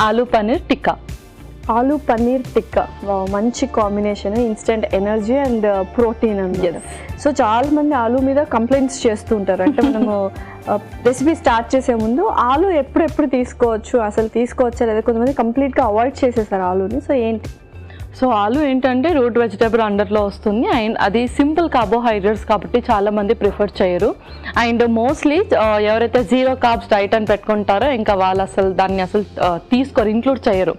ఆలూ పన్నీర్ టిక్కా. ఆలూ పన్నీర్ టిక్కా మంచి combination, instant energy and protein అన్నమాట. So చాలా మంది ఆలూ మీద కంప్లైంట్స్ చేస్తూ ఉంటారు. అంటే మనము రెసిపీ స్టార్ట్ చేసే ముందు ఆలూ ఎప్పుడు తీసుకోవచ్చు, అసలు తీసుకోవచ్చా లేదా, కొంతమంది కంప్లీట్గా అవాయిడ్ చేసేసారు ఆలూని. సో ఏంటి? సో ఆలూ ఏంటంటే రూట్ వెజిటేబుల్ అండర్లో వస్తుంది అండ్ అది సింపుల్ కార్బోహైడ్రేట్స్ కాబట్టి చాలామంది ప్రిఫర్ చేయరు. అండ్ మోస్ట్లీ ఎవరైతే జీరో కార్బ్స్ డైట్ అని పెట్టుకుంటారో ఇంకా వాళ్ళు అసలు దాన్ని అసలు తీసుకోరు, ఇంక్లూడ్ చేయరు.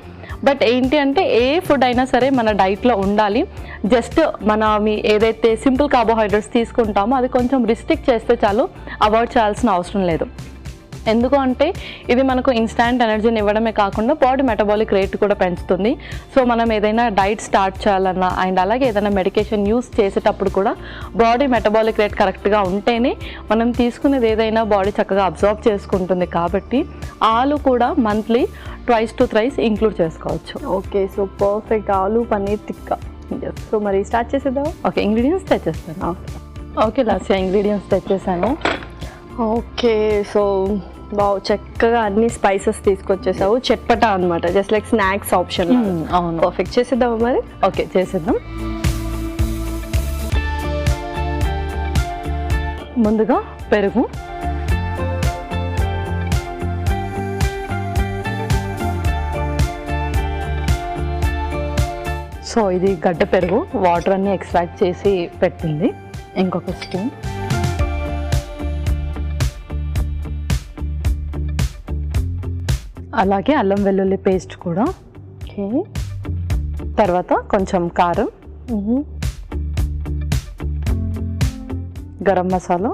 బట్ ఏంటి అంటే ఏ ఫుడ్ అయినా సరే మన డైట్లో ఉండాలి. జస్ట్ ఏదైతే సింపుల్ కార్బోహైడ్రేట్స్ తీసుకుంటామో అది కొంచెం రిస్ట్రిక్ట్ చేస్తే చాలు, అవాయిడ్ చేయాల్సిన అవసరం లేదు. ఎందుకు అంటే ఇది మనకు ఇన్స్టాంట్ ఎనర్జీని ఇవ్వడమే కాకుండా బాడీ మెటబాలిక్ రేట్ కూడా పెంచుతుంది. సో మనం ఏదైనా డైట్ స్టార్ట్ చేయాలన్నా అండ్ అలాగే ఏదైనా మెడికేషన్ యూస్ చేసేటప్పుడు కూడా బాడీ మెటబాలిక్ రేట్ కరెక్ట్గా ఉంటేనే మనం తీసుకునేది ఏదైనా బాడీ చక్కగా అబ్జర్వ్ చేసుకుంటుంది. కాబట్టి ఆలు కూడా మంత్లీ 2 to 3 ఇంక్లూడ్ చేసుకోవచ్చు. Okay, so perfect aloo paneer tikka. So మరి స్టార్ట్ చేసేద్దాం. ఓకే, ఇంగ్రీడియంట్స్ తెచ్చేస్తాను. ఓకే లాస్య, ఇంగ్రీడియంట్స్ తెచ్చేసాను. ఓకే, సో బాగా చక్కగా అన్ని స్పైసెస్ తీసుకొచ్చేసావు. చట్పటా అనమాట, జస్ట్ లైక్ స్నాక్స్ ఆప్షన్. అవును, పర్ఫెక్ట్. చేసేద్దామా మరి? ఓకే చేసేద్దాం. ముందుగా పెరుగు, సో ఇది గడ్డ పెరుగు, వాటర్ అన్ని ఎక్స్ట్రాక్ట్ చేసి పెట్టింది. ఇంకొక స్పూన్, అలాగే అల్లం వెల్లుల్లి పేస్ట్ కూడా. ఓకే, తర్వాత కొంచెం కారం, గరం మసాలా,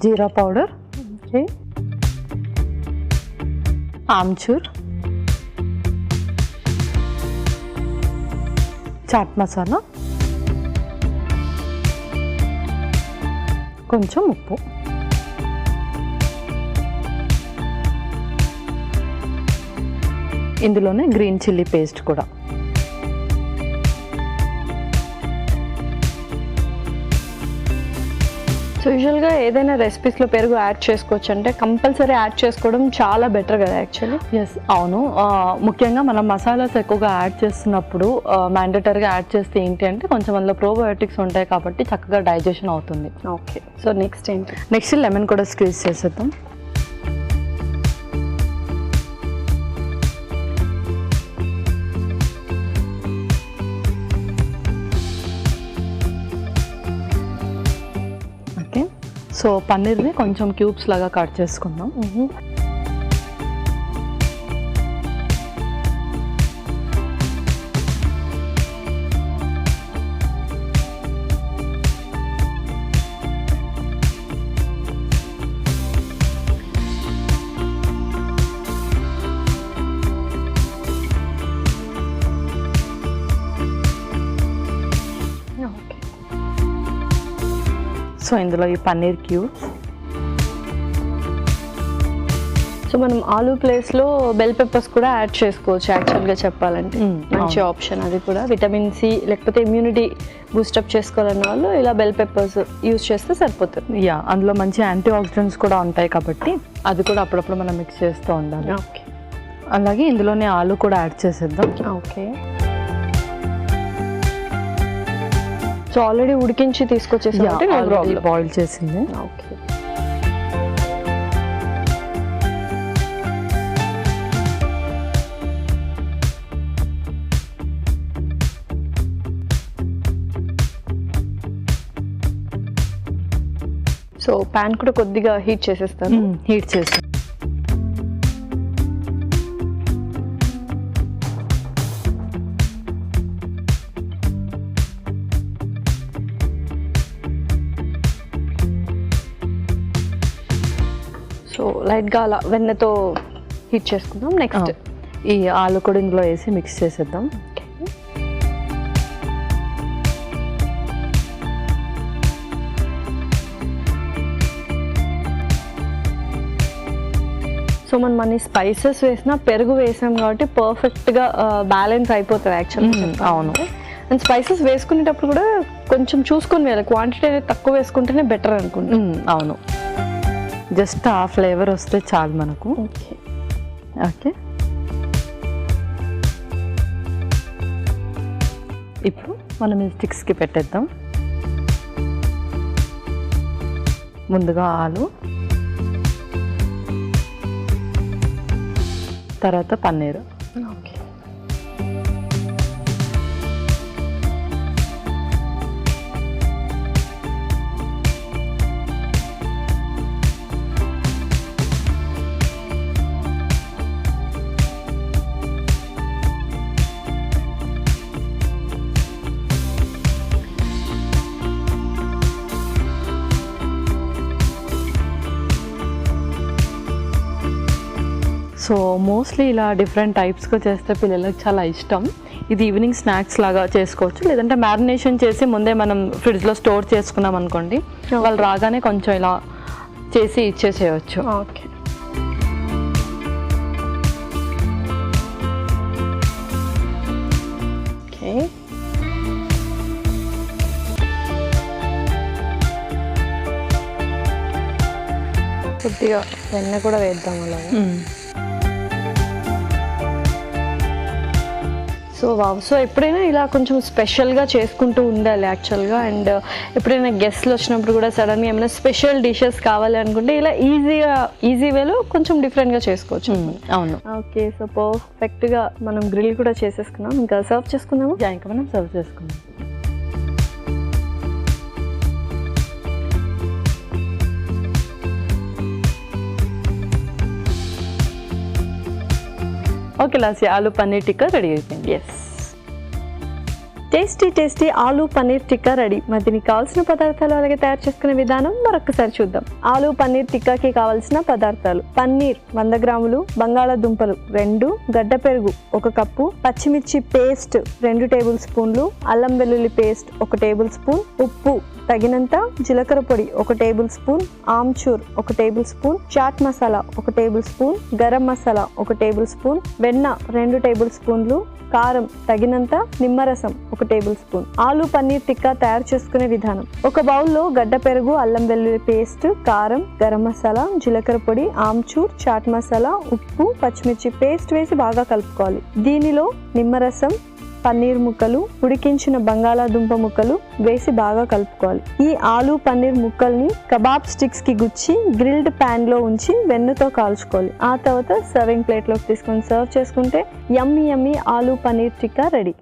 జీరా పౌడర్, ఓకే, ఆమ్చూర్, చాట్ మసాలా, కొంచెం ఉప్పు. ఇందులోనే గ్రీన్ చిల్లీ పేస్ట్ కూడా. సో యూజువల్గా ఏదైనా రెసిపీస్లో పెరుగు యాడ్ చేసుకోవచ్చు అంటే కంపల్సరీ యాడ్ చేసుకోవడం చాలా బెటర్ కదా యాక్చువల్లీ. ఎస్, అవును. ముఖ్యంగా మనం మసాలాస్ ఎక్కువగా యాడ్ చేస్తున్నప్పుడు మ్యాండేటరీగా యాడ్ చేస్తే ఏంటి అంటే కొంచెం అందులో ప్రోబయోటిక్స్ ఉంటాయి కాబట్టి చక్కగా డైజెషన్ అవుతుంది. ఓకే, సో నెక్స్ట్ ఏంటి? నెక్స్ట్ లెమన్ కూడా స్క్వీజ్ చేసేద్దాం. సో పన్నీర్ని కొంచెం క్యూబ్స్ లాగా కట్ చేసుకుందాం. సో ఇందులో ఈ పన్నీర్ క్యూబ్స్. సో మనం ఆలూ ప్లేస్లో బెల్ పెప్పర్స్ కూడా యాడ్ చేసుకోవచ్చు యాక్చువల్గా చెప్పాలంటే. మంచి ఆప్షన్ అది కూడా. విటమిన్ సి లేకపోతే ఇమ్యూనిటీ బూస్టప్ చేసుకోవాలన్న వాళ్ళు ఇలా బెల్ పెప్పర్స్ యూజ్ చేస్తే సరిపోతుంది. యా, అందులో మంచి యాంటీ ఆక్సిడెంట్స్ కూడా ఉంటాయి కాబట్టి అది కూడా అప్పుడప్పుడు మనం మిక్స్ చేస్తూ ఉండాలి. ఓకే, అలాగే ఇందులోనే ఆలూ కూడా యాడ్ చేసేద్దాం. ఓకే, సో ఆల్రెడీ ఉడికించి తీసుకొచ్చేసి బాయిల్ చేసింది. ఓకే, సో ప్యాన్ కూడా కొద్దిగా హీట్ చేసేస్తాను. హీట్ చేసి సో లైట్గా అలా వెన్నతో హీట్ చేసుకుందాం. నెక్స్ట్ ఈ ఆలు కూడా ఇందులో వేసి మిక్స్ చేసేద్దాం. సో మనం అన్ని స్పైసెస్ వేసినా పెరుగు వేసాం కాబట్టి పర్ఫెక్ట్గా బ్యాలెన్స్ అయిపోతుంది యాక్చువల్లీ. అవును, అండ్ స్పైసెస్ వేసుకునేటప్పుడు కూడా కొంచెం చూసుకొని వేయాలి, క్వాంటిటీ అనేది తక్కువ వేసుకుంటేనే బెటర్ అనుకుంటున్నాను. అవును. జస్ట్ ఆ ఫ్లేవర్ వస్తే చాలు మనకు. ఓకే ఓకే, ఇప్పుడు మనం ఈ స్టిక్స్కి పెట్టేద్దాం. ముందుగా ఆలు, తర్వాత పన్నీరు. ఓకే సో మోస్ట్లీ ఇలా డిఫరెంట్ టైప్స్గా చేస్తే పిల్లలకు చాలా ఇష్టం. ఇది ఈవినింగ్ స్నాక్స్ లాగా చేసుకోవచ్చు, లేదంటే మ్యారినేషన్ చేసి ముందే మనం ఫ్రిడ్జ్లో స్టోర్ చేసుకున్నాం అనుకోండి, వాళ్ళు రాగానే కొంచెం ఇలా చేసి ఇచ్చేసేయచ్చు. ఓకే ఓకే కొద్దిగా వెన్న కూడా వేద్దాం అలాగే. సో వావ్, సో ఎప్పుడైనా ఇలా కొంచెం స్పెషల్గా చేసుకుంటూ ఉండాలి యాక్చువల్గా. అండ్ ఎప్పుడైనా గెస్ట్లు వచ్చినప్పుడు కూడా సడన్గా ఏమైనా స్పెషల్ డిషెస్ కావాలి అనుకుంటే ఇలా ఈజీ వేలో కొంచెం డిఫరెంట్గా చేసుకోవచ్చు. అవును. ఓకే, సో పర్ఫెక్ట్గా మనం గ్రిల్ కూడా చేసేసుకున్నాం. ఇంకా సర్వ్ చేసుకుందాము. ఇంకా మనం సర్వ్ చేసుకుందాం. ఓకే లాసి, ఆలూ పన్నీర్ టిక్కా రెడీ అయిపోయింది. Yes, tasty aloo paneer tikka ready. మరి దీనికి కావాల్సిన పదార్థాలు అలాగే తయారు చేసుకునే విధానం మరొకసారి చూద్దాం. ఆలూ పన్నీర్ టిక్కాకి కావాల్సిన పదార్థాలు: పన్నీర్ 100 గ్రాములు, బంగాళాదుంపలు 2, గడ్డ పెరుగు 1 కప్పు, పచ్చిమిర్చి పేస్ట్ 2 టేబుల్ స్పూన్లు, అల్లం వెల్లుల్లి పేస్ట్ 1 టేబుల్ స్పూన్, ఉప్పు తగినంత, జీలకర్ర పొడి 1 tablespoon, amchur 1 tablespoon, chaat masala 1 tablespoon, garam masala 1 tablespoon, వెన్న 2 టేబుల్ స్పూన్లు, కారం తగినంత, నిమ్మరసం 1 టేబుల్ స్పూన్. ఆలూ పన్నీర్ టిక్కా తయారు చేసుకునే విధానం: ఒక బౌల్లో గడ్డ పెరుగు, అల్లం వెల్లుల్లి పేస్ట్, కారం, గరం మసాలా, జీలకర్ర పొడి, ఆమ్చూర్, చాట్ మసాలా, ఉప్పు, పచ్చిమిర్చి పేస్ట్ వేసి బాగా కలుపుకోవాలి. దీనిలో నిమ్మరసం, పన్నీర్ ముక్కలు, ఉడికించిన బంగాళాదుంప ముక్కలు వేసి బాగా కలుపుకోవాలి. ఈ ఆలూ పన్నీర్ ముక్కల్ని కబాబ్ స్టిక్స్ కి గుచ్చి గ్రిల్డ్ ప్యాన్ లో ఉంచి వెన్నతో కాల్చుకోవాలి. ఆ తర్వాత సర్వింగ్ ప్లేట్ లోకి తీసుకొని సర్వ్ చేసుకుంటే యమ్మీ ఆలూ పన్నీర్ టిక్కా రెడీ.